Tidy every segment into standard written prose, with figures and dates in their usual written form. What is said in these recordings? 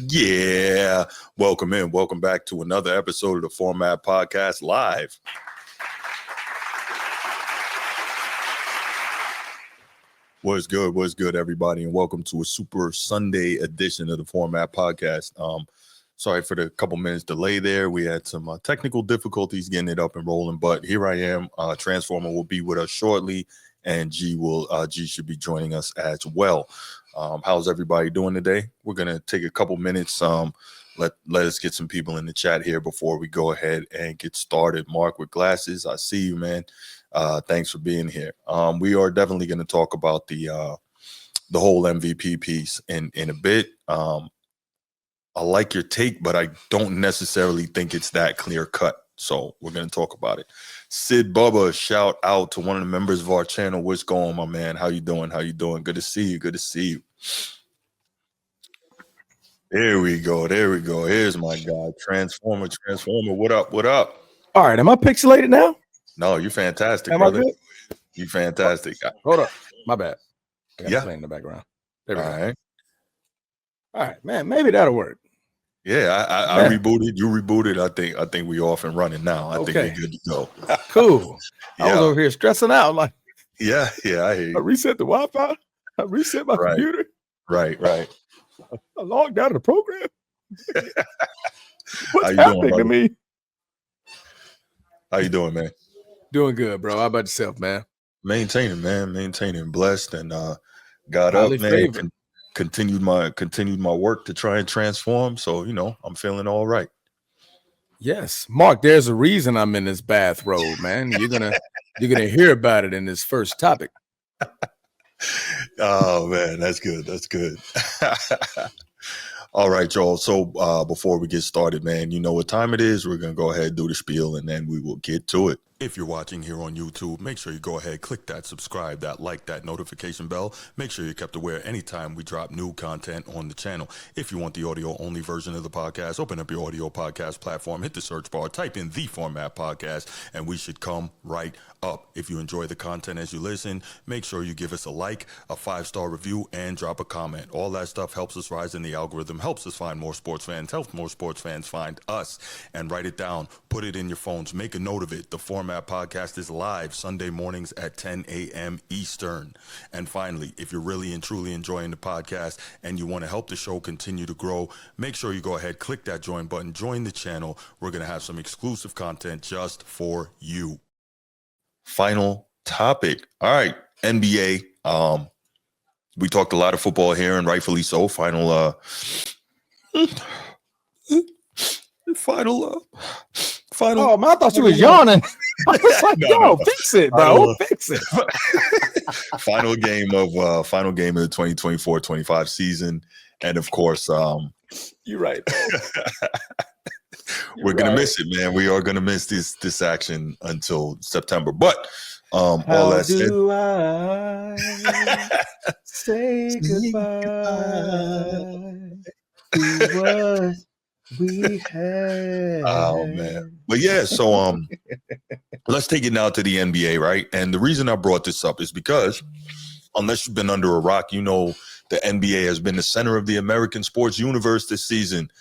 Yeah. Welcome in. Welcome back to another episode of the Format Podcast Live. What's good, everybody, and welcome to a Super Sunday edition of the Format Podcast. Sorry for the couple minutes delay there. We had some technical difficulties getting it up and rolling, but here I am. Transformer will be with us shortly, and G should be joining us as well. How's everybody doing today? We're gonna take a couple minutes. Let us get some people in the chat here before we go ahead and get started. Mark with glasses, I see you, man. Thanks for being here. We are definitely going to talk about the whole MVP piece in a bit. I like your take, but I don't necessarily think it's that clear cut. So we're going to talk about it. Sid Bubba, shout out to one of the members of our channel. What's going, my man? How you doing? Good to see you. There we go. Here's my guy, Transformer. What up? All right, am I pixelated now? No, you're fantastic, am brother. I good? You fantastic. Hold up. My bad. Yeah. Playing in the background. There we All go. right. All right, man. Maybe that'll work. Yeah, I rebooted. You rebooted. I think we off and running now. I think we're good to go. Cool. Yeah. I was over here stressing out. Like, yeah, I hear you. I reset the Wi-Fi. I reset my computer. Right. I logged out of the program. What's How happening you doing, to me? How you doing, man? Doing good, bro. How about yourself, man? Maintaining, man. Blessed and got Highly up, man. favored. Continued my work to try and transform. So, I'm feeling all right. Yes. Mark, there's a reason I'm in this bathrobe, man. You're gonna hear about it in this first topic. Oh man, that's good. All right, y'all. So before we get started, man, you know what time it is. We're going to go ahead and do the spiel, and then we will get to it. If you're watching here on YouTube, make sure you go ahead, click that subscribe, that like, that notification bell. Make sure you're kept aware anytime we drop new content on the channel. If you want the audio-only version of the podcast, open up your audio podcast platform, hit the search bar, type in The Format Podcast, and we should come right up. If you enjoy the content as you listen, make sure you give us a like, a 5-star review, and drop a comment. All that stuff helps us rise in the algorithm, helps us find more sports fans, helps more sports fans find us. And write it down, put it in your phones, make a note of it. The Format Podcast is live Sunday mornings at 10 a.m. Eastern. And finally, if you're really and truly enjoying the podcast and you want to help the show continue to grow, make sure you go ahead, click that join button, join the channel. We're going to have some exclusive content just for you. Final topic. All right, NBA. We talked a lot of football here, and rightfully so. Final. Oh man, I thought you was yawning. I was like, no. Fix it, bro. Fix it. Final game of the 2024-25 season, and of course, you're right. We're gonna miss it, man. We are gonna miss this action until September. But all that said, I say goodbye to what we had? Oh man. But yeah, so let's take it now to the NBA, right? And the reason I brought this up is because unless you've been under a rock, the NBA has been the center of the American sports universe this season.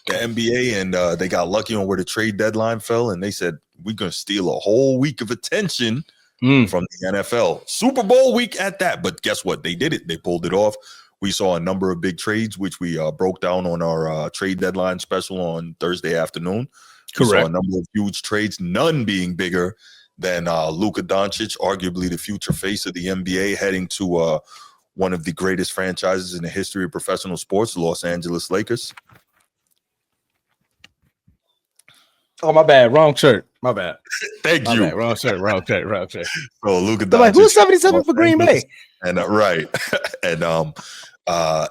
The NBA, and they got lucky on where the trade deadline fell, and they said, we're going to steal a whole week of attention from the NFL. Super Bowl week at that. But guess what? They did it. They pulled it off. We saw a number of big trades, which we broke down on our trade deadline special on Thursday afternoon. Correct. We saw a number of huge trades, none being bigger than Luka Dončić, arguably the future face of the NBA, heading to one of the greatest franchises in the history of professional sports, the Los Angeles Lakers. Oh, my bad. Wrong shirt. My bad. Thank you. Bad. Wrong shirt. So Luka Dončić. Like, who's 77 for Green Bay? And right. And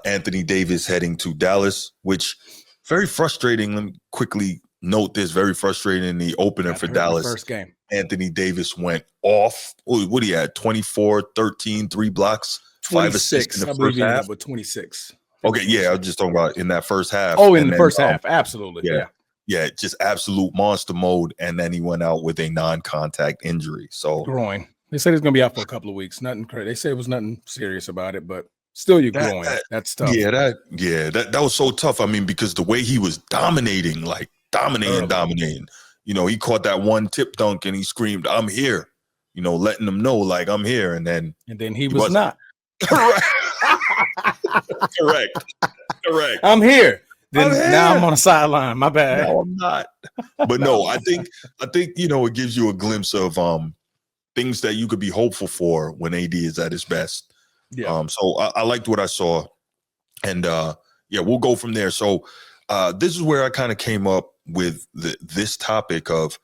Anthony Davis heading to Dallas, which very frustrating. Let me quickly note this. Very frustrating in the opener for Dallas. First game. Anthony Davis went off. What he had? 24, 13, 3 blocks, 5 assists in the first half. With 26. Okay, yeah, I was just talking about in that first half. Oh, in the first half. Absolutely. Yeah, just absolute monster mode. And then he went out with a non-contact injury. So groin. They said he's going to be out for a couple of weeks. Nothing crazy. They said it was nothing serious about it, but Still, you're growing. That's tough. That was so tough. I mean, because the way he was dominating, like dominating. You know, he caught that one tip dunk and he screamed, "I'm here." You know, letting them know like I'm here, and then he was not. Correct. Correct. I'm here. Now I'm on the sideline. My bad. No, I'm not. But no, I think you know, it gives you a glimpse of things that you could be hopeful for when AD is at his best. Yeah. So I liked what I saw, and we'll go from there. So this is where I kind of came up with this topic of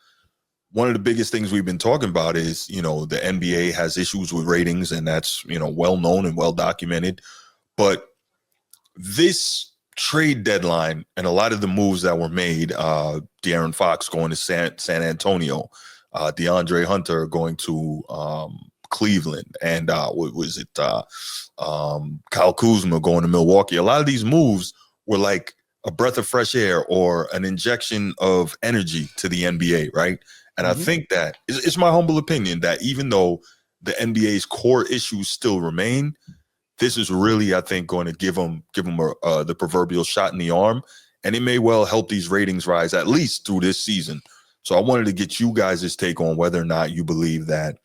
one of the biggest things we've been talking about is, you know, the NBA has issues with ratings, and that's, you know, well known and well documented. But this trade deadline and a lot of the moves that were made, De'Aaron Fox going to San Antonio, DeAndre Hunter going to Cleveland, and what was it? Kyle Kuzma going to Milwaukee. A lot of these moves were like a breath of fresh air or an injection of energy to the NBA, right? And I think that it's my humble opinion that even though the NBA's core issues still remain, this is really, I think, going to give them the proverbial shot in the arm, and it may well help these ratings rise at least through this season. So I wanted to get you guys' take on whether or not you believe that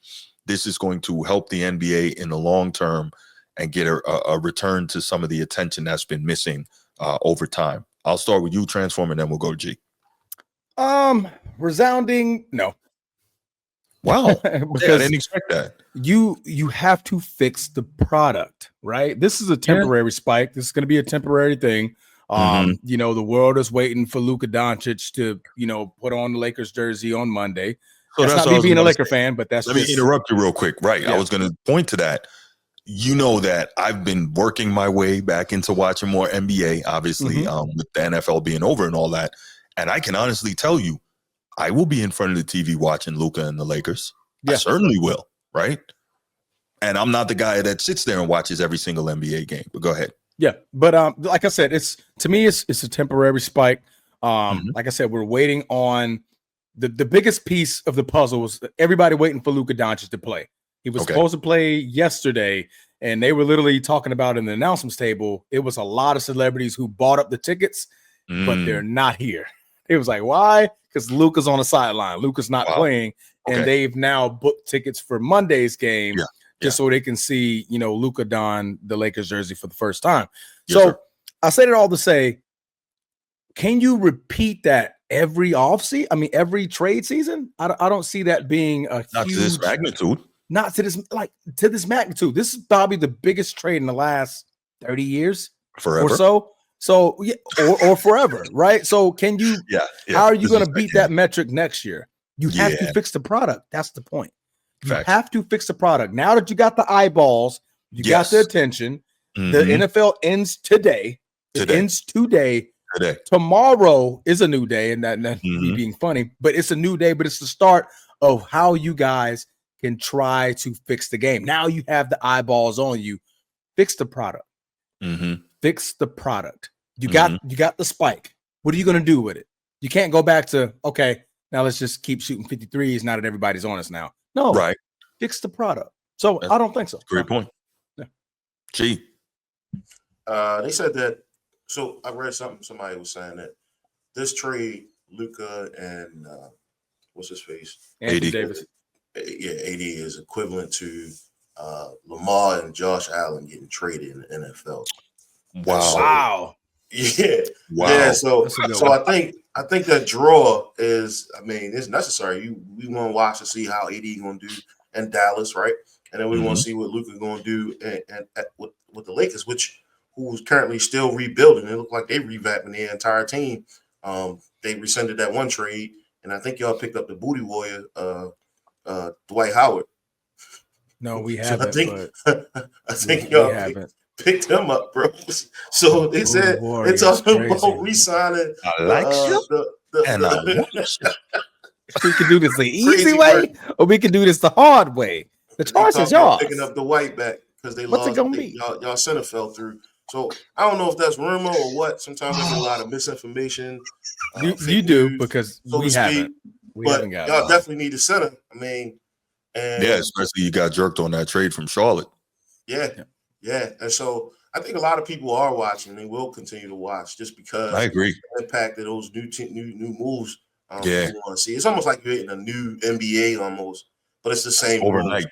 this is going to help the NBA in the long term and get a return to some of the attention that's been missing over time. I'll start with you, Transform, and then we'll go to G. Resounding no. Wow. Because I didn't expect that. You have to fix the product, right? This is a temporary spike. This is going to be a temporary thing. You know, the world is waiting for Luka Dončić to, you know, put on the Lakers jersey on Monday. So that's not me being a Laker fan, but that's Let me interrupt you real quick. Right. Yeah. I was going to point to that. You know that I've been working my way back into watching more NBA, obviously, with the NFL being over and all that. And I can honestly tell you, I will be in front of the TV watching Luka and the Lakers. Yeah. I certainly will, right? And I'm not the guy that sits there and watches every single NBA game. But go ahead. Yeah, but like I said, it's a temporary spike. Like I said, we're waiting on the biggest piece of the puzzle was everybody waiting for Luka Dončić to play. He was supposed to play yesterday, and they were literally talking about in the announcements table. It was a lot of celebrities who bought up the tickets, but they're not here. It was like, why? Because Luka's on the sideline. Luka's not playing, and they've now booked tickets for Monday's game just so they can see, you know, Luka don the Lakers jersey for the first time. Yes, so I said it all to say, can you repeat that every offseason? I mean, every trade season? I don't see that being not huge, to this magnitude. Not to this magnitude. This is probably the biggest trade in the last 30 years forever or so. So yeah, or forever, right? So can you? How are you going to beat that metric next year? You have to fix the product. That's the point. You have to fix the product. Now that you got the eyeballs, you got the attention. The NFL ends today. It ends today. Tomorrow is a new day, and that me being funny, but it's a new day. But it's the start of how you guys can try to fix the game. Now you have the eyeballs on you. Fix the product. Fix the product. You got the spike. What are you going to do with it? You can't go back to, okay, now let's just keep shooting 53s now that everybody's on us now. No, fix the product. So I don't think so. Great point. Yeah. Gee. They said that, so I read something, somebody was saying that this trade, Luka and what's his face? Anthony Davis. Yeah, AD is equivalent to Lamar and Josh Allen getting traded in the NFL. Wow. Yeah. So I think that draw is, I mean, it's necessary. We want to watch to see how AD going to do in Dallas, right? And then we want to see what Luka going to do with the Lakers, who's currently still rebuilding. It looked like they revamping the entire team. They rescinded that one trade, and I think y'all picked up the booty warrior, Dwight Howard. No, we haven't. I think y'all picked him up, bro. So they said it's talking about re-signing. I like we can do this the easy way, or we can do this the hard way. The choice is yours. Picking up the White back because they lost. Y'all center fell through. So I don't know if that's rumor or what. Sometimes there's a lot of misinformation. You do because so we haven't. But y'all definitely need a center. I mean, especially you got jerked on that trade from Charlotte. Yeah. And so I think a lot of people are watching and will continue to watch just because I agree. The impact of those new moves. You want to see. It's almost like you're hitting a new NBA almost, but it's the same overnight.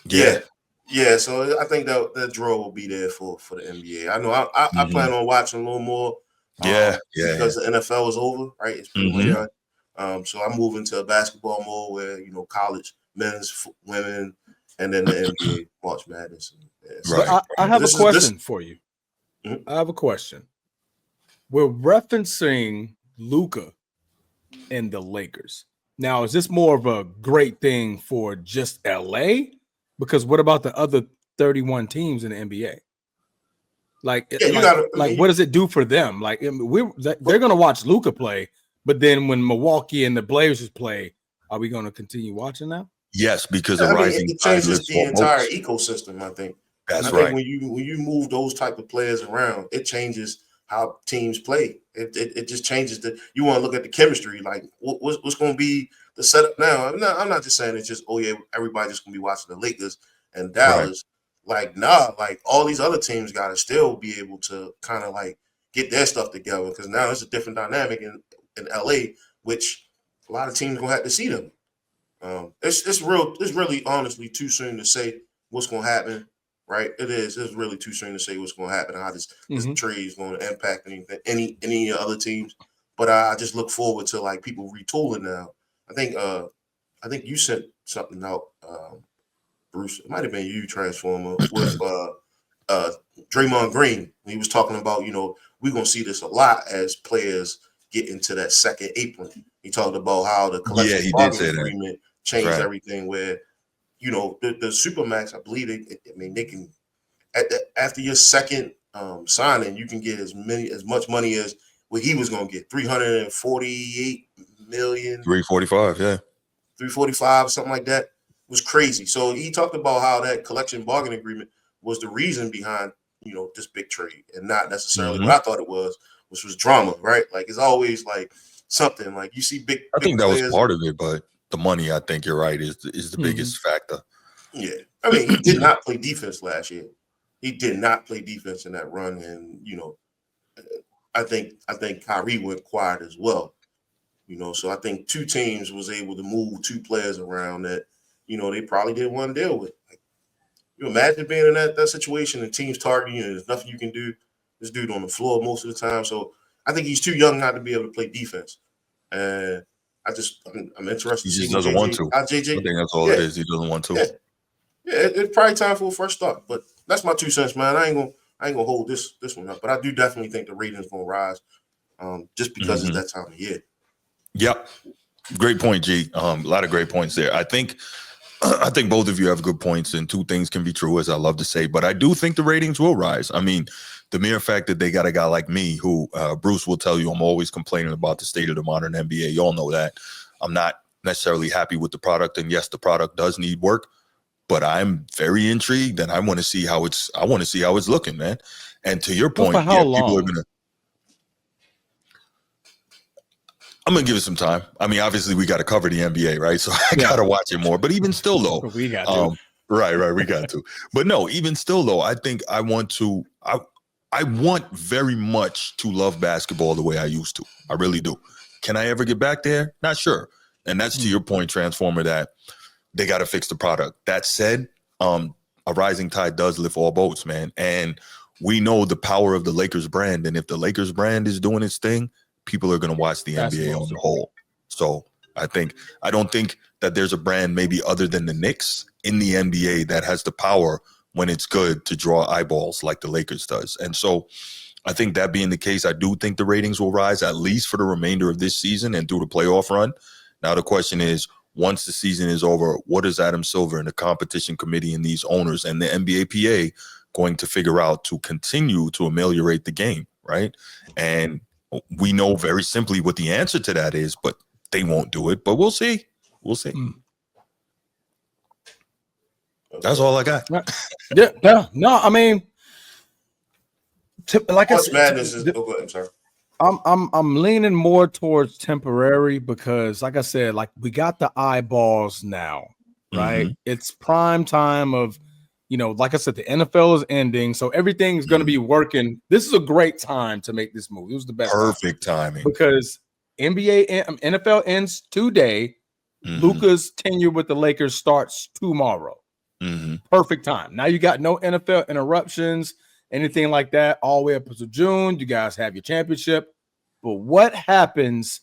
Moves. Yeah. So I think that draw will be there for the NBA. I know I plan on watching a little more. Because the NFL is over, right? It's pretty much done. So I'm moving to a basketball mode where college, men's, women, and then the NBA March Madness. Right. I have a question for you. Mm-hmm. I have a question. We're referencing Luka and the Lakers. Now, is this more of a great thing for just LA? Because what about the other 31 teams in the NBA? What does it do for them? Like, they're going to watch Luka play, but then when Milwaukee and the Blazers play, are we going to continue watching that? Yes, because it changes the entire ecosystem. I think that's right. When you move those type of players around, it changes how teams play. It just changes you want to look at the chemistry. Like what's going to be the setup now? I'm not just saying it's just everybody just going to be watching the Lakers and Dallas. Right. Like all these other teams got to still be able to kind of like get their stuff together because now it's a different dynamic in LA, which a lot of teams gonna have to see them. It's really honestly too soon to say what's gonna happen. Right, it is. It's really too soon to say what's going to happen. How this trade is going to impact any other teams. But I just look forward to like people retooling now. I think you sent something out, Bruce. It might have been you, Transformer, with Draymond Green. He was talking about we're gonna see this a lot as players get into that second apron. He talked about how the collective bargaining agreement changed everything where. The Supermax, I believe they can after your second signing, you can get as much money as what he was going to get, 348 million. 345, yeah. 345, something like that. It was crazy. So he talked about how that collective bargaining agreement was the reason behind, this big trade and not necessarily what I thought it was, which was drama, right? Like it's always like something like you see big. I think that was part of it, but the money, I think you're right, is the biggest factor. Yeah. I mean, he did not play defense last year. He did not play defense in that run. And, I think Kyrie went quiet as well. So I think two teams was able to move two players around that, they probably didn't want to deal with. Like, you imagine being in that situation and teams targeting you and there's nothing you can do. This dude on the floor most of the time. So I think he's too young not to be able to play defense. And I'm interested. He just doesn't want to. I think that's all it is. He doesn't want to. Yeah, it's probably time for a fresh start. But that's my 2 cents, man. I ain't gonna hold this one up. But I do definitely think the ratings gonna rise, just because it's that time of year. Yep, great point, G. A lot of great points there. I think both of you have good points, and 2 things can be true, as I love to say. But I do think the ratings will rise. I mean, the mere fact that they got a guy like me, who Bruce will tell you, I'm always complaining about the state of the modern NBA. Y'all know that. I'm not necessarily happy with the product, and yes, the product does need work, but I'm very intrigued, and I want to see how it's looking, man. And to your point, how long? People are gonna. I'm going to give it some time. I mean, obviously, we got to cover the NBA, right? So I got to watch it more. But even still, though. We got to. Right. We got to. But no, even still, though, I think I want very much to love basketball the way I used to. I really do. Can I ever get back there? Not sure. And that's to your point, Transformer, that they got to fix the product. That said, a rising tide does lift all boats, man. And we know the power of the Lakers brand. And if the Lakers brand is doing its thing, people are going to watch the NBA on the whole. So I don't think that there's a brand maybe other than the Knicks in the NBA that has the power when it's good to draw eyeballs like the Lakers does. And so I think that being the case, I do think the ratings will rise at least for the remainder of this season and through the playoff run. Now the question is, once the season is over, what is Adam Silver and the competition committee and these owners and the NBA PA going to figure out to continue to ameliorate the game, right? And we know very simply what the answer to that is, but they won't do it. But we'll see. That's all I got. Yeah. No, I mean, like I said, madness is. Oh, I'm sorry. I'm leaning more towards temporary because, like I said, like we got the eyeballs now, right? It's prime time of, like I said, the NFL is ending, so everything's going to be working. This is a great time to make this move. It was the best timing because NFL ends today. Luka's tenure with the Lakers starts tomorrow. Perfect time. Now you got no NFL interruptions, anything like that, all the way up until June. You guys have your championship. But what happens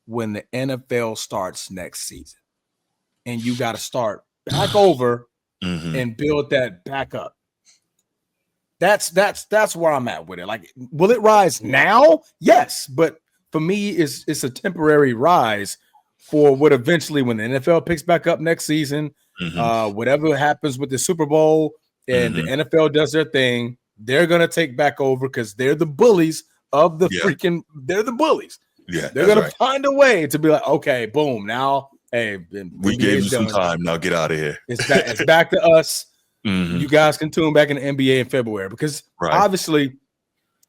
when the NFL starts next season? And you got to start back over and build that back up. That's where I'm at with it. Like, will it rise now? Yes, but for me, it's a temporary rise for what eventually, when the NFL picks back up next season, whatever happens with the Super Bowl and the NFL does their thing, they're gonna take back over because they're the bullies of the freaking. They're the bullies. Yeah, they're gonna find a way to be like, okay, boom, now, hey, we gave you some time. Now get out of here. It's back to us. You guys can tune back in the NBA in February because obviously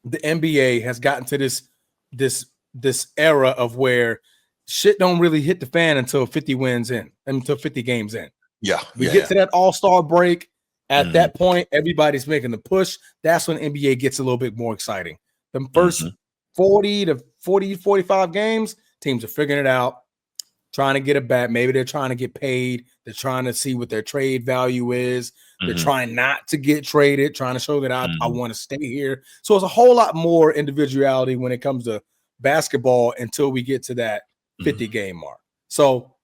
the NBA has gotten to this era of where shit don't really hit the fan until 50 games in. Yeah. We get to that all-star break. At that point, everybody's making the push. That's when NBA gets a little bit more exciting. The first 45 games, teams are figuring it out, trying to get it back. Maybe they're trying to get paid. They're trying to see what their trade value is. They're trying not to get traded, trying to show that I want to stay here. So it's a whole lot more individuality when it comes to basketball until we get to that 50-game mark. So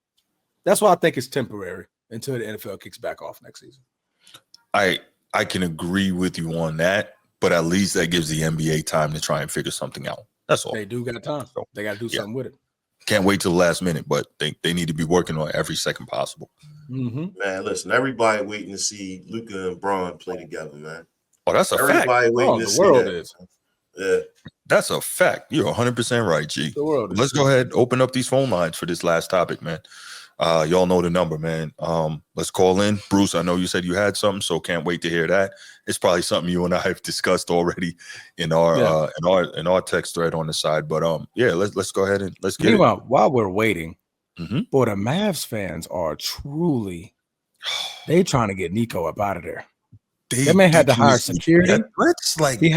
that's why I think it's temporary until the NFL kicks back off next season. I can agree with you on that, but at least that gives the NBA time to try and figure something out. That's all. They do got time. So they got to do something with it. Can't wait till the last minute, but they need to be working on every second possible. Man, listen, everybody waiting to see Luka and Bron play together, man. Oh, that's a fact. Everybody waiting to see that. Yeah. That's a fact. You're 100% right, G. Let's go ahead and open up these phone lines for this last topic, man. Y'all know the number, man. Let's call in. Bruce, I know you said you had something, so can't wait to hear that. It's probably something you and I have discussed already in our text thread on the side. But let's go ahead and let's get it. While we're waiting, boy, the Mavs fans are truly they trying to get Nico up out of there. That man had to hire security. He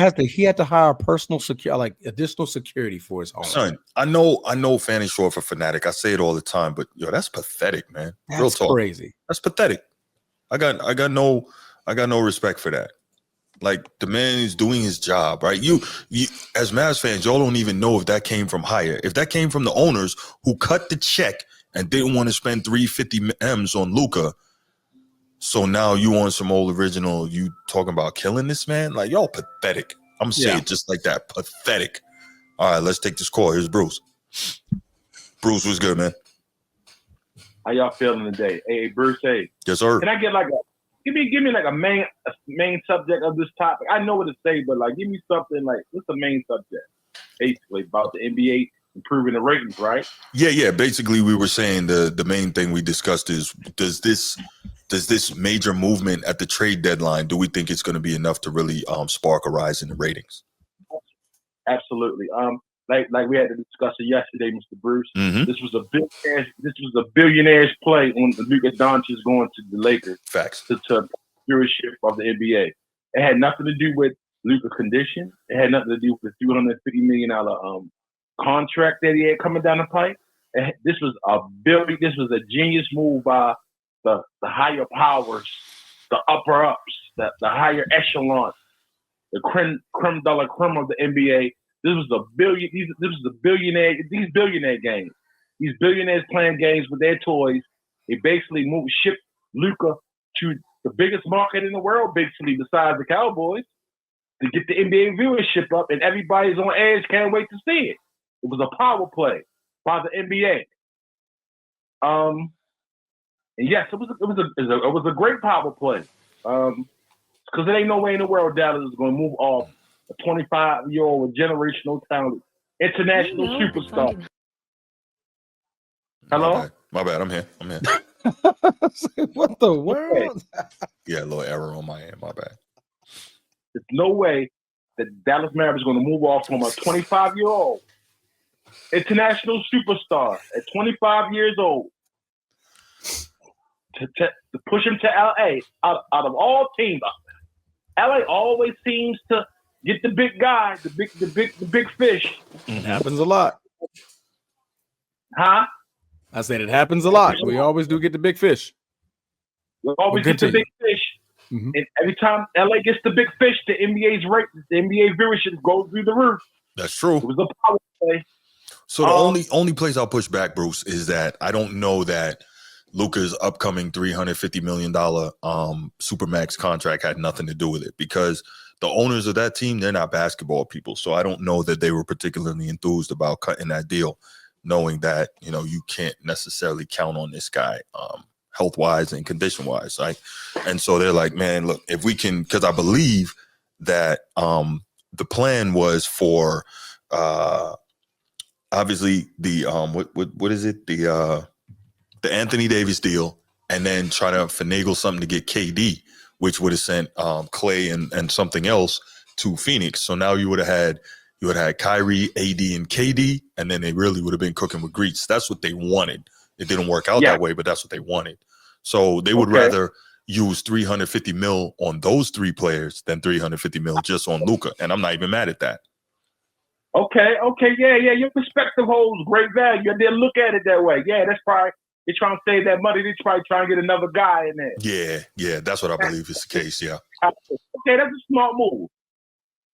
had to hire personal security, like additional security for his home. Son, I know fan is short for fanatic. I say it all the time, but that's pathetic, man. That's real talk. Crazy. That's pathetic. I got no respect for that. Like, the man is doing his job, right? You as Mavs fans, y'all don't even know if that came from higher. If that came from the owners who cut the check and didn't want to spend $350 M's on Luka. So now you want some old original, you talking about killing this man? Like, y'all pathetic. I'm saying it just like that. Pathetic. All right, let's take this call. Here's Bruce. Bruce, what's good, man? How y'all feeling today? Hey, Bruce, hey. Yes, sir. Can I get like give me like a main subject of this topic? I know what to say, but like give me something like what's the main subject? Basically about the NBA improving the ratings, right? Yeah. Basically, we were saying the main thing we discussed is does this major movement at the trade deadline, do we think it's going to be enough to really spark a rise in the ratings? Absolutely. Like we had to discuss it yesterday, Mr. Bruce. This was a billionaire's play on Luka Dončić going to the Lakers. Facts. To viewership of the NBA. It had nothing to do with Luka's condition. It had nothing to do with the $250 million contract that he had coming down the pipe. This was a genius move by the higher powers, the upper ups, the higher echelon, the creme de la creme of the NBA. This was these billionaire games. These billionaires playing games with their toys. They basically shipped Luka to the biggest market in the world, basically, besides the Cowboys, to get the NBA viewership up, and everybody's on edge, can't wait to see it. It was a power play by the NBA. And yes, it was a great power play. Because there ain't no way in the world Dallas is going to move off a 25-year-old with generational talent, international superstar. Hello? My bad. I'm here. What the world? Yeah, a little error on my end. My bad. There's no way that Dallas Mavericks is going to move off from a 25-year-old international superstar at 25 years old to push him to LA. Out of all teams, LA always seems to get the big guy, the big fish. It happens a lot. Huh? I said it happens a lot. We always do get the big fish. We always get the big fish. Mm-hmm. And every time LA gets the big fish, the NBA's rate, the NBA viewership goes through the roof. That's true. It was a power play. So the only place I'll push back, Bruce, is that I don't know that Luka's upcoming $350 million Supermax contract had nothing to do with it, because the owners of that team, they're not basketball people. So I don't know that they were particularly enthused about cutting that deal, knowing that, you can't necessarily count on this guy health-wise and condition-wise, right? And so they're like, man, look, if we can, because I believe that the plan was for obviously the what is it, the Anthony Davis deal, and then try to finagle something to get KD, which would have sent Clay and something else to Phoenix. So now you would have had Kyrie, AD, and KD, and then they really would have been cooking with grease. That's what they wanted. It didn't work out that way, but that's what they wanted. So they would rather use $350 million on those three players than $350 million just on Luka, and I'm not even mad at that. Okay, yeah. Your perspective holds great value. I didn't look at it that way. Yeah, that's probably they're trying to save that money. They're probably trying to get another guy in there. Yeah, that's what I believe is the case. Yeah. Okay, that's a smart move.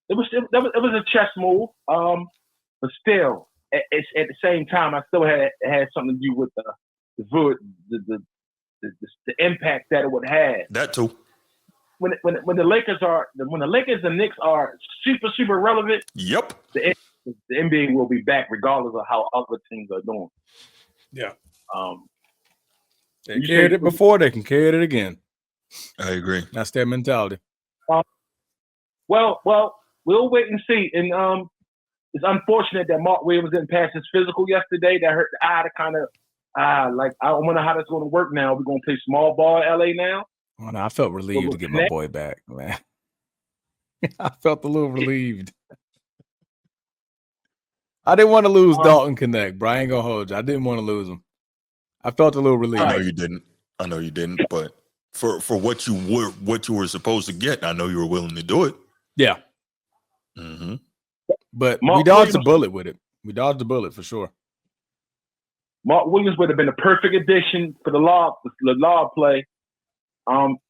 It was a chess move. But still, it's at the same time, I still had something to do with the impact that it would have. That too. When the Lakers and Knicks are super relevant. Yep. The NBA will be back regardless of how other teams are doing. Yeah. They carried it before, they can carry it again. I agree. That's their mentality. Well, we'll wait and see. And it's unfortunate that Mark Williams didn't pass his physical yesterday. That hurt the eye to kind of I wonder how that's going to work now. We're going to play small ball in LA now. Oh, no, I felt relieved to get my boy back, man. I felt a little relieved. I didn't want to lose Dalton Connect, bro. I ain't gonna hold you. I didn't want to lose him. I felt a little relieved. I know you didn't. But for what you were supposed to get, I know you were willing to do it. Yeah. Mm-hmm. But we dodged the bullet with it. We dodged the bullet for sure. Mark Williams would have been a perfect addition for the law play.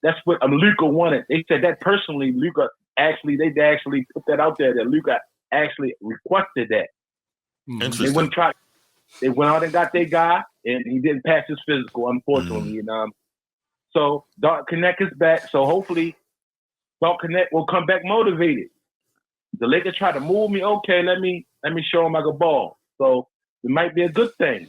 That's what Luka wanted. They said that personally. Luka they actually put that out there that Luka actually requested that. Interesting. They went out and got their guy, and he didn't pass his physical, unfortunately. And so Dalton Connect is back. So hopefully, Dalton Connect will come back motivated. The Lakers try to move me. Okay, let me show him I can ball. So it might be a good thing.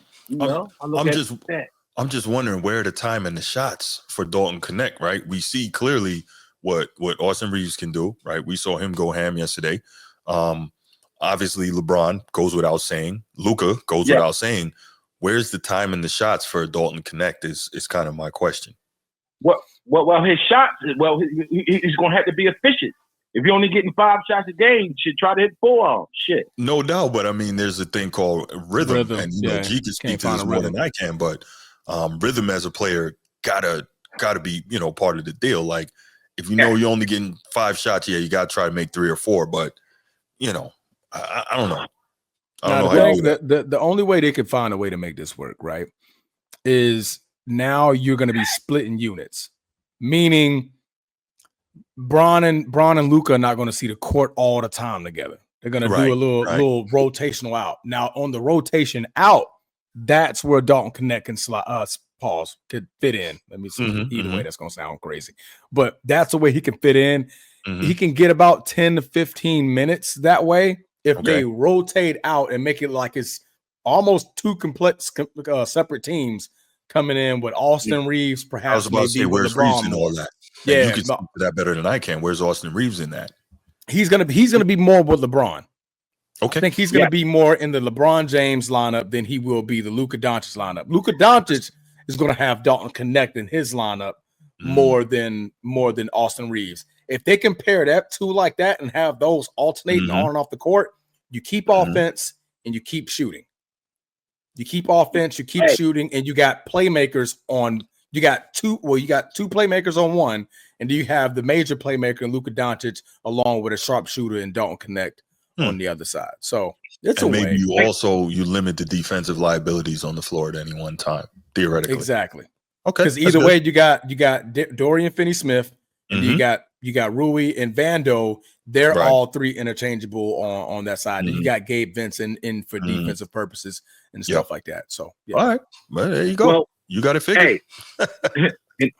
I'm just wondering where the time and the shots for Dalton Connect, right? We see clearly what Austin Reeves can do, right? We saw him go ham yesterday. Obviously, LeBron goes without saying. Luka goes without saying. Where's the time and the shots for Dalton Connect is kind of my question. Well, his shots, he's going to have to be efficient. If you're only getting 5 shots a game, you should try to hit 4 on shit. No doubt, but I mean, there's a thing called rhythm. And G can speak to this more than I can, but rhythm as a player gotta be part of the deal. Like if you're only getting 5 shots, you gotta try to make 3 or 4. But I don't know. The only way they could find a way to make this work, right, is now you're going to be splitting units, meaning Bron and Luka are not going to see the court all the time together. They're going to do a little rotational out. Now on the rotation out, that's where Dalton Connect can could fit in. Let me see. Either way, that's going to sound crazy, but that's the way he can fit in. He can get about 10 to 15 minutes that way. If they rotate out and make it like it's almost 2 complete separate teams coming in with Austin Reeves, perhaps. I was about to say, where's Reeves in all that? Yeah, you can speak to that better than I can. Where's Austin Reeves in that? He's gonna be more with LeBron. Okay, I think he's gonna be more in the LeBron James lineup than he will be the Luka Dončić lineup. Luka Dončić is gonna have Dalton Connect in his lineup more than Austin Reeves. If they compare that two like that and have those alternating on and off the court, you keep offense and you keep shooting. You keep offense, you keep shooting, and you got playmakers on You got two playmakers on one, and do you have the major playmaker and Luka Dončić along with a sharpshooter and Dalton Connect on the other side. So it's and a maybe way. you limit the defensive liabilities on the floor at any one time, theoretically. Exactly. Okay. Because either way, you got Dorian Finney-Smith, and you got Rui and Vando. They're all three interchangeable on that side. And you got Gabe Vincent in for defensive purposes and stuff like that. So all right, well, there you go. Well, you got it figured. Hey, in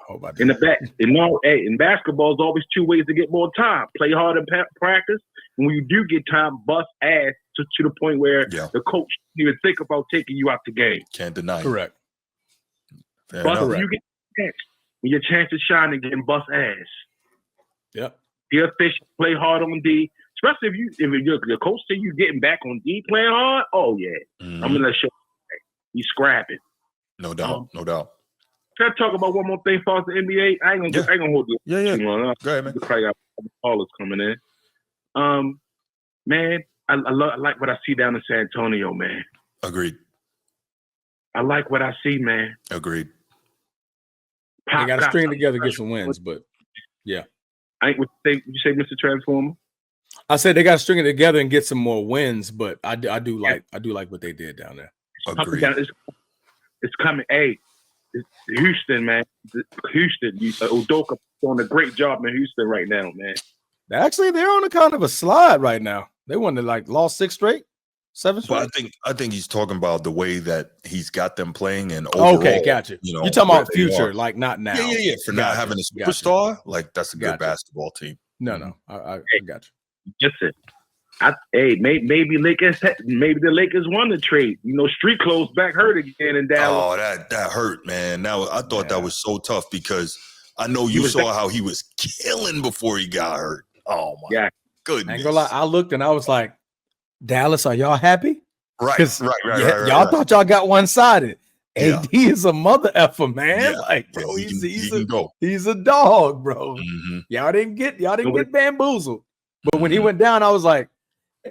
basketball, there's always two ways to get more time: play hard in practice, and when you do get time, bust ass to the point where the coach didn't even think about taking you out the game. Can't deny. Correct. But you get your chance to shine and getting bust ass. Yep. Be efficient, play hard on D. Especially if your coach say you getting back on D playing hard. Oh yeah, I'm gonna show you scrapping. No doubt, no doubt. Can I talk about one more thing for the NBA? I ain't gonna hold you. Too long. Go ahead, man. Probably got callers coming in. Man, I like what I see down in San Antonio, man. Agreed. I like what I see, man. Agreed. They got to string together, get some wins, but yeah. I ain't what you say, Mr. Transformer. I said they got to string it together and get some more wins, but I do like what they did down there. Agreed. It's coming. Hey, it's Houston, man. Houston, Udoka doing a great job in Houston right now, man. Actually, they're on a kind of a slide right now. They won lost 6 straight, 7 straight. But I think he's talking about the way that he's got them playing and overall. Okay, gotcha. You're talking about future, like not now. Yeah. For not having a superstar, like that's a good basketball team. No, I got you. Listen, maybe the Lakers won the trade. Street clothes back hurt again in Dallas. Oh, that hurt, man. Now I thought that was so tough because I know you saw how he was killing before he got hurt. Oh my goodness! I ain't gonna lie, I looked and I was like, Dallas, are y'all happy? Right. Y'all thought y'all got one-sided. AD is a mother effer, man. Bro, he's a dog, bro. Mm-hmm. Y'all didn't get bamboozled. But when he went down, I was like,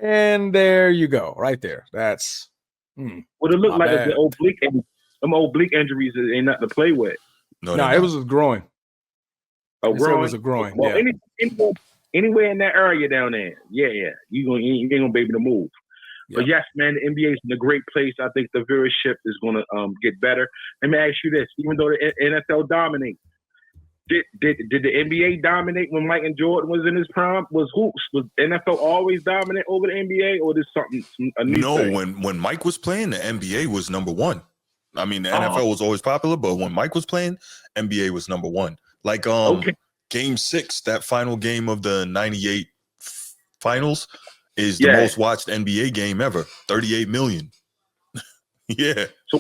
and there you go, right there. That's what it looked like. Them oblique injuries ain't nothing to play with. No, it was a groin. It was a groin. Well, anywhere in that area down there, you ain't gonna be able to move. But yes, man, the NBA is in a great place. I think the viewership is going to get better. Let me ask you this: even though the NFL dominates, did the NBA dominate when Mike and Jordan was in his prime? Was NFL always dominant over the NBA, or is something a new thing? No, when Mike was playing, the NBA was number one. I mean, the NFL was always popular, but when Mike was playing, NBA was number one. Like Game 6, that final game of the '98 finals. Is the most watched NBA game ever, 38 million. Yeah. So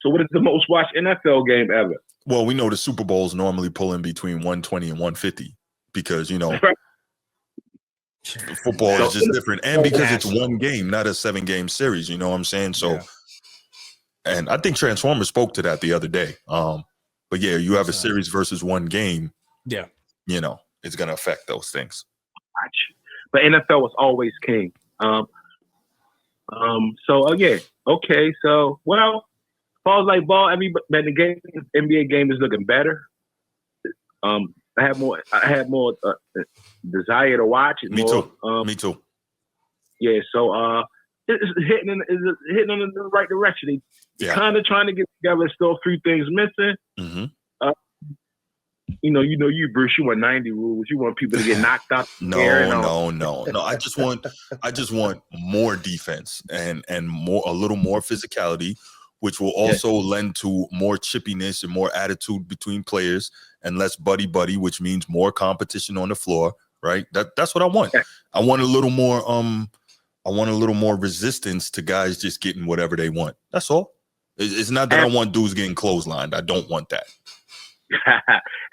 what is the most watched NFL game ever? Well, we know the Super Bowls normally pull in between 120 and 150 because, football is just different. And because it's one game, not a 7-game series, you know what I'm saying? So, and I think Transformers spoke to that the other day. But yeah, you have a series versus one game. Yeah. It's going to affect those things. But NFL was always king. Okay. So, well, falls like ball. The NBA game is looking better. I have more desire to watch it. Me too. Yeah. So, it's hitting in the right direction. They're kind of trying to get together. Still a few things missing. Mm-hmm. You, Bruce, you want 90 rules. You want people to get knocked out. No. I just want more defense and a little more physicality, which will also lend to more chippiness and more attitude between players and less buddy, which means more competition on the floor. Right. That's what I want. Yeah. I want a little more resistance to guys just getting whatever they want. That's all. It's not that I want dudes getting clotheslined. I don't want that.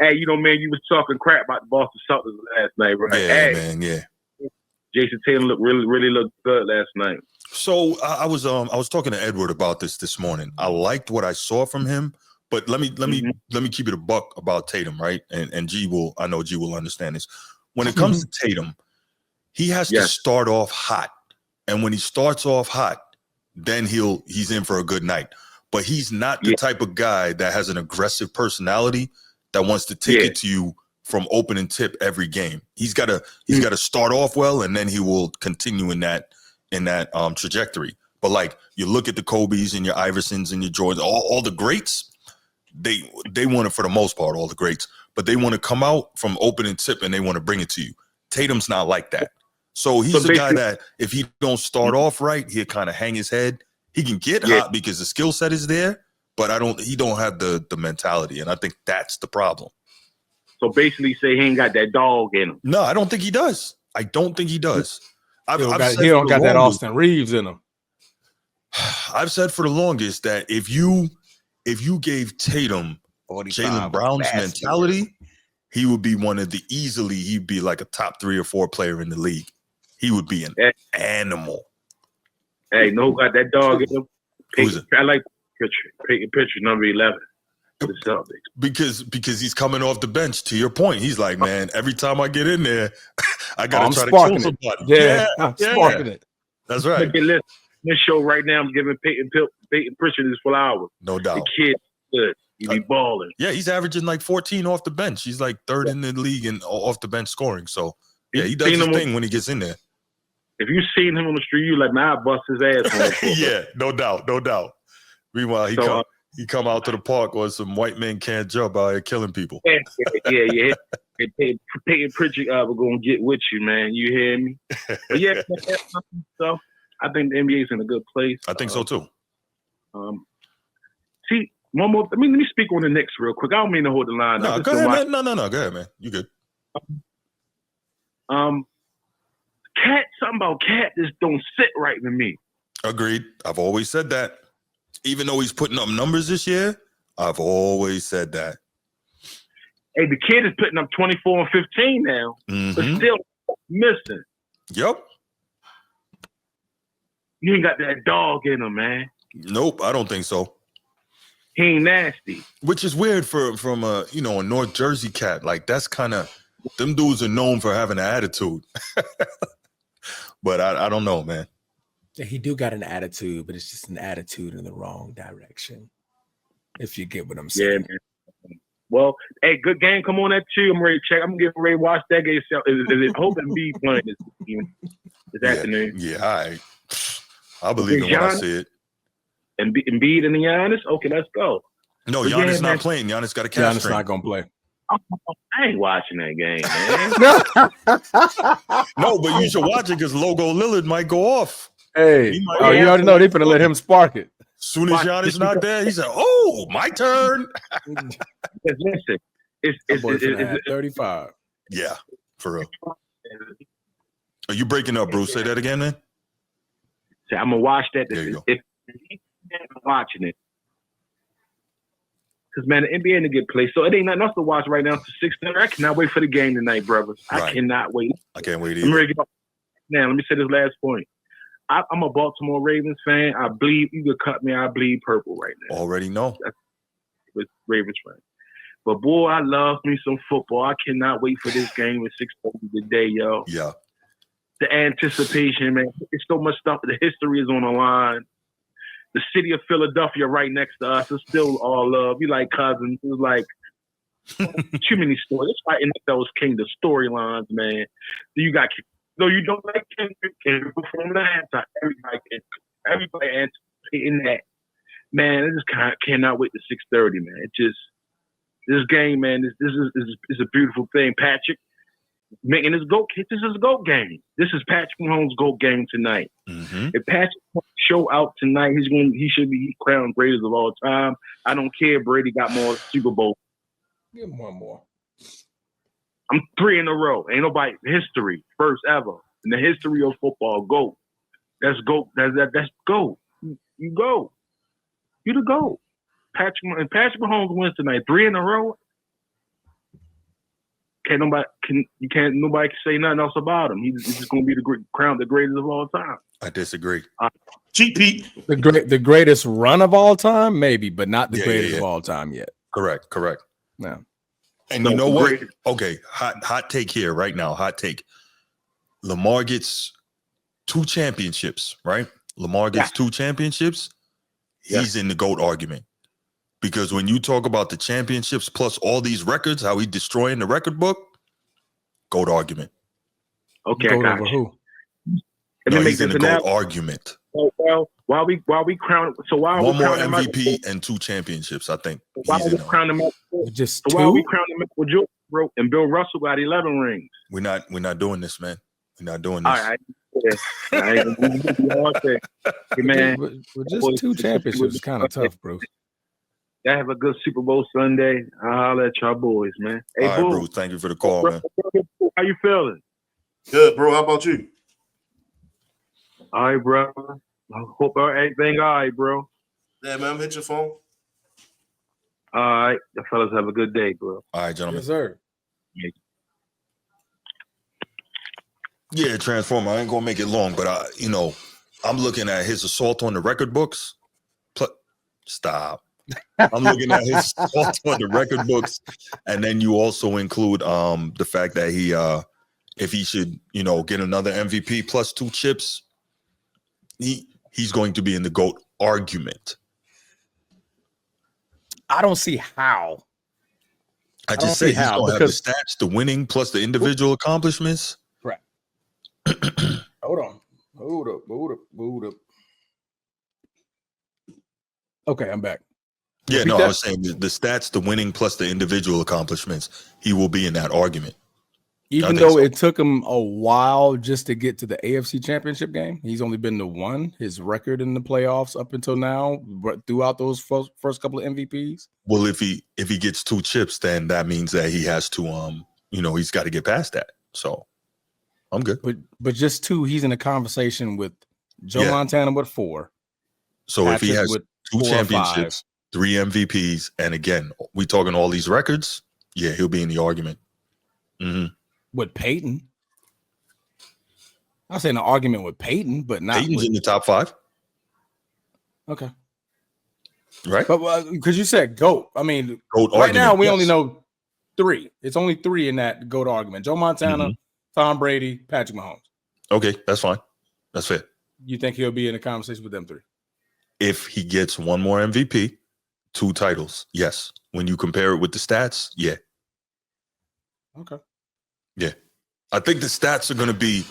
Hey, man, you was talking crap about the Boston Celtics last night, right? Yeah, man, yeah. Jason Tatum really looked good last night. So I was talking to Edward about this morning. I liked what I saw from him, but let me keep it a buck about Tatum, right? And I know G will understand this. When it comes to Tatum, he has to start off hot, and when he starts off hot, then he's in for a good night. but he's not the type of guy that has an aggressive personality that wants to take it to you from opening tip every game. He's got to start off well, and then he will continue in that trajectory. But like, you look at the Kobe's and your Iversons and your Jordans, all the greats, they want to, for the most part, all the greats, but they want to come out from opening tip and they want to bring it to you. Tatum's not like that. So he's the guy that if he don't start off right, he'll kind of hang his head. He can get hot because the skill set is there, but he don't have the mentality. And I think that's the problem. So basically say he ain't got that dog in him. No, I don't think he does. He don't got that Austin Reeves in him. I've said for the longest that if you gave Tatum Jaylen Brown's mentality, he would be he'd be like a top 3 or 4 player in the league. He would be an animal. Hey, no, got that dog in him. Who's it? I like Peyton Pritchard, number 11. Because he's coming off the bench. To your point, he's like, man, every time I get in there, I gotta try to kill somebody. Yeah, I'm sparking it. That's right. This show right now, I'm giving Peyton Pritchard his flowers. No doubt. The kid good. He be balling. Yeah, he's averaging like 14 off the bench. He's like 3rd in the league in off the bench scoring. So yeah, he does his thing when he gets in there. If you seen him on the street, you like, man, I bust his ass. Yeah, no doubt. Meanwhile, he come out to the park on some white men can't jump out here killing people. Yeah. Peyton Pritchard, we're gonna get with you, man. You hear me? But yeah, so I think the NBA's in a good place. I think so too. See, one more. Let me speak on the Knicks real quick. I don't mean to hold the line. No, go ahead, man. No. Go ahead, man. You good? Something about Cat just don't sit right with me. Agreed. I've always said that. Even though he's putting up numbers this year, I've always said that. Hey, the kid is putting up 24 and 15 now, but still missing. Yep. You ain't got that dog in him, man. Nope, I don't think so. He ain't nasty. Which is weird from a North Jersey cat. Like, that's kind of, them dudes are known for having an attitude. But I don't know, man. Yeah, he do got an attitude, but it's just an attitude in the wrong direction. If you get what I'm saying. Yeah, man. Well, hey, good game. Come on at 2. I'm ready to check. I'm getting ready to watch that game. Is hope and be playing this afternoon? Yeah, I believe it when I see it. And Embiid and Giannis? Okay, let's go. No, Giannis not playing. Giannis got a calf strain. Giannis not going to play. I ain't watching that game, man. No, but you should watch it because Logo Lillard might go off. Hey, you already know they're going to let him spark it. As soon as Giannis not there, he said, "Oh, my turn." Listen, it's 35. Yeah, for real. Are you breaking up, Bruce? Say that again, man. So I'm gonna watch that. There you go. If I'm watching it, because man, the NBA in a good place. So it ain't nothing else to watch right now. It's 6:30. I cannot wait for the game tonight, brothers. Right. I cannot wait. I can't wait either. Now, let me say this last point. I'm a Baltimore Ravens fan. I bleed. You could cut me. I bleed purple right now. Already know. With Ravens fan. But boy, I love me some football. I cannot wait for this game at 6:30 today, yo. Yeah. The anticipation, man. It's so much stuff. The history is on the line. The city of Philadelphia right next to us. It's still all love. You like cousins. It's like too many stories. That's why NFL is king. The storylines, man. You got. No, you don't like Kendrick from the anti. Everybody anticipating that. Man, I just cannot wait to 6:30, man. It just this game, man. This is a beautiful thing. Patrick making his GOAT. This is his GOAT game. This is Patrick Mahomes' GOAT game tonight. Mm-hmm. If Patrick show out tonight, he should be crowned greatest of all time. I don't care. Brady got more Super Bowl. Give him one more. I'm 3 in a row. Ain't nobody history first ever in the history of football. GOAT. That's GOAT. That's GOAT. You go. You the GOAT. Patrick Mahomes wins tonight. 3 in a row. Nobody can say nothing else about him. He's just going to be crowned the greatest of all time. I disagree. Cheap Pete. The greatest run of all time, maybe, but not the greatest of all time yet. Correct. No. And you know what? Okay, hot take here right now. Hot take. Lamar gets 2 championships, right? Lamar gets 2 championships. he's in the GOAT argument. Because when you talk about the championships plus all these records, how he destroying the record book, GOAT argument. Okay, GOAT over who? No, he's in the GOAT argument. Well, while we crown, so while one we more MVP and 2 championships, I think. While we crown him up, just 2. While we crown him up with Joe, bro, and Bill Russell got 11 rings. We're not doing this, man. We're not doing this. All right. Hey, man, with just 2 championships is kind of tough, bro. Y'all have a good Super Bowl Sunday. I'll let y'all boys, man. Hey, all right, bro. Thank you for the call, man. How you feeling? Good, bro. How about you? All right, bro. I hope everything all right, bro. Yeah, man. Hit your phone. All right. The fellas have a good day, bro. All right, gentlemen. Yes, sir. Yeah, Transformer. I ain't gonna make it long, but I'm looking at his assault on the record books. Stop. I'm looking at his assault on the record books, and then you also include the fact that he if he should get another MVP plus 2 chips, he's going to be in the GOAT argument. I don't see how. I just say he's gonna have the stats, the winning plus the individual accomplishments. Correct. Hold up. Okay, I'm back. Yeah, no, I was saying the stats, the winning plus the individual accomplishments, he will be in that argument. Even though it took him a while just to get to the AFC Championship game, he's only been to 1. His record in the playoffs up until now, throughout those first couple of MVPs. Well, if he gets 2 chips, then that means that he has to he's got to get past that. So I'm good. But just 2, he's in a conversation with Joe Montana with 4. So Patrick, if he has 2 championships, 3 MVPs, and again, we talking all these records, he'll be in the argument. Mm-hmm. With Peyton. I was saying an argument with Peyton, but not Peyton's in the top 5. Okay. Right? But because you said GOAT. I mean, GOAT right argument, now we only know 3. It's only 3 in that GOAT argument. Joe Montana, Tom Brady, Patrick Mahomes. Okay, that's fine. That's fair. You think he'll be in a conversation with them 3? If he gets 1 more MVP, 2 titles, yes. When you compare it with the stats, yeah. Okay. Yeah. I think the stats are going to be,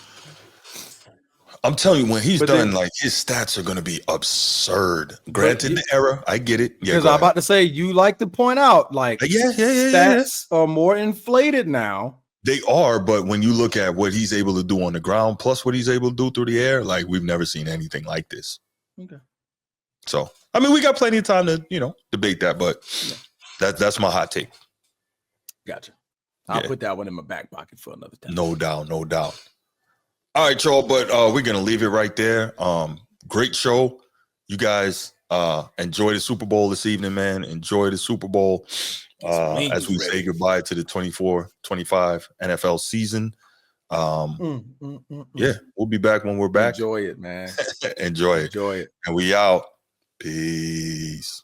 I'm telling you, when he's done, like, his stats are going to be absurd. Granted, the era, I get it. Because I'm about to say, you like to point out, like, stats are more inflated now. They are, but when you look at what he's able to do on the ground, plus what he's able to do through the air, like, we've never seen anything like this. Okay. So, I mean, we got plenty of time to, debate that, but that's my hot take. Gotcha. I'll put that one in my back pocket for another time. No doubt. All right, y'all, but we're going to leave it right there. Great show. You guys enjoy the Super Bowl this evening, man. Enjoy the Super Bowl as we say goodbye to the 24-25 NFL season. Yeah, we'll be back when we're back. Enjoy it, man. Enjoy it. And we out. Peace.